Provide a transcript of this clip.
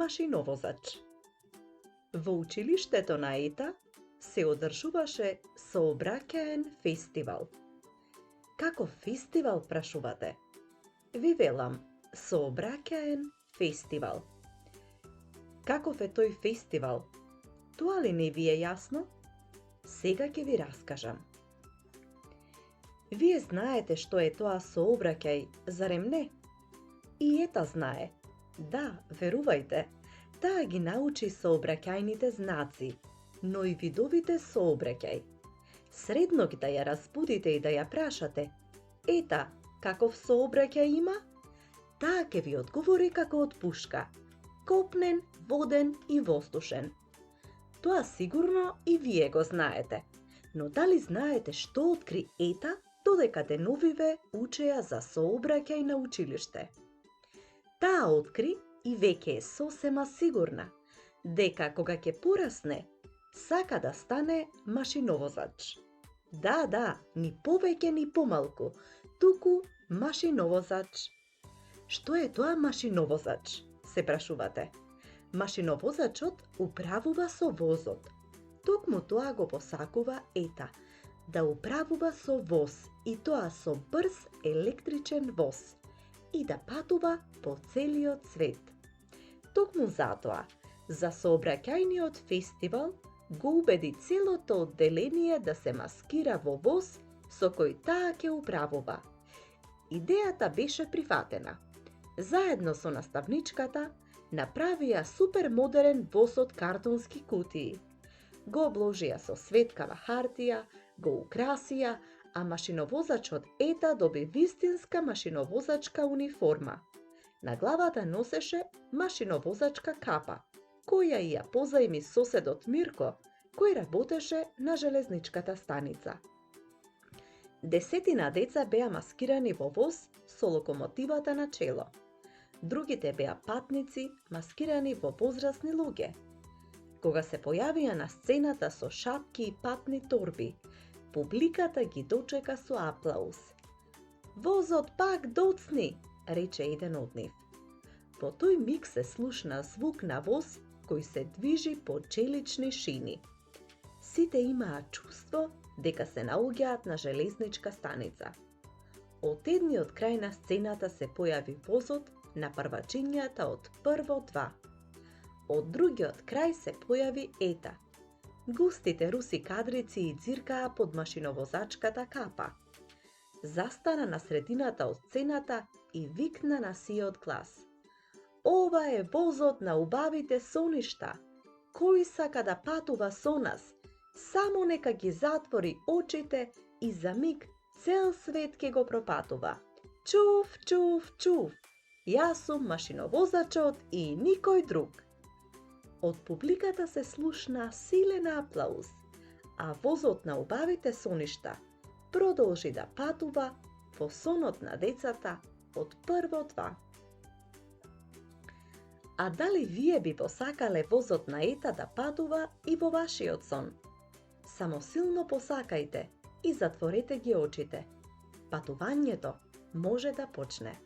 машиновозач. Во училиштето на Ета се одржуваше сообраќаен фестивал. Каков фестивал, прашувате? Ви велам, сообраќаен фестивал. Каков е тој фестивал? Тоа ли не ви е јасно? Сега ќе ви раскажам. Вие знаете што е тоа сообраќај, зарем не? И Ета знае. Да, верувајте, таа ги научи сообраќајните знаци, но и видовите сообраќај. Средног да ја разбудите и да ја прашате: Ета, каков сообраќај има? Таа ќе ви одговори како од пушка: копнен, воден и воздушен. Тоа сигурно и вие го знаете, но дали знаете што откри Ета додека деновиве учеа за сообраќај на училиште? Таа откри и веќе е сосема сигурна дека кога ќе порасне, сака да стане машиновозач. Да, ни повеќе ни помалку, туку машиновозач. Што е тоа машиновозач, се прашувате? Машиновозачот управува со возот. Токму тоа го посакува Ета, да управува со воз, и тоа со брз електричен воз, и да патува по целиот свет. Токму затоа, за сообраќајниот фестивал го убеди целото одделение да се маскира во воз со кој таа ќе управува. Идејата беше прифатена. Заедно со наставничката направија супермодерен воз од картонски кутии. Го обложија со светкава хартија, го украсија, а машиновозачот Ета доби вистинска машиновозачка униформа. На главата носеше машиновозачка капа, која и ја позајми соседот Мирко, кој работеше на железничката станица. Десетина деца беа маскирани во воз со локомотивата на чело. Другите беа патници маскирани во возрасни луѓе. Кога се појавија на сцената со шапки и патни торби, публиката ги дочека со аплауз. Возот пак доцни, рече еден од нив. Во тој миг се слушна звук на воз кој се движи по челични шини. Сите имаа чувство дека се наоѓаат на железничка станица. Од едниот крај на сцената се појави возот на првачињата од прво 2. Од другиот крај се појави Ета. Густите руси кадрици и ѕиркаа под машиновозачката капа. Застана на средината од сцената и викна на сиот глас: Ова е возот на убавите соништа. Кој сака да патува со нас, само нека ги затвори очите и за миг цел свет ќе го пропатува. Чув, чув, чув. Јас сум машиновозачот и никој друг. Од публиката се слушна силен аплауз, а возот на убавите соништа продолжи да патува во сонот на децата од прво 2. А дали вие би посакале возот на Ета да патува и во вашиот сон? Само силно посакајте и затворете ги очите. Патувањето може да почне.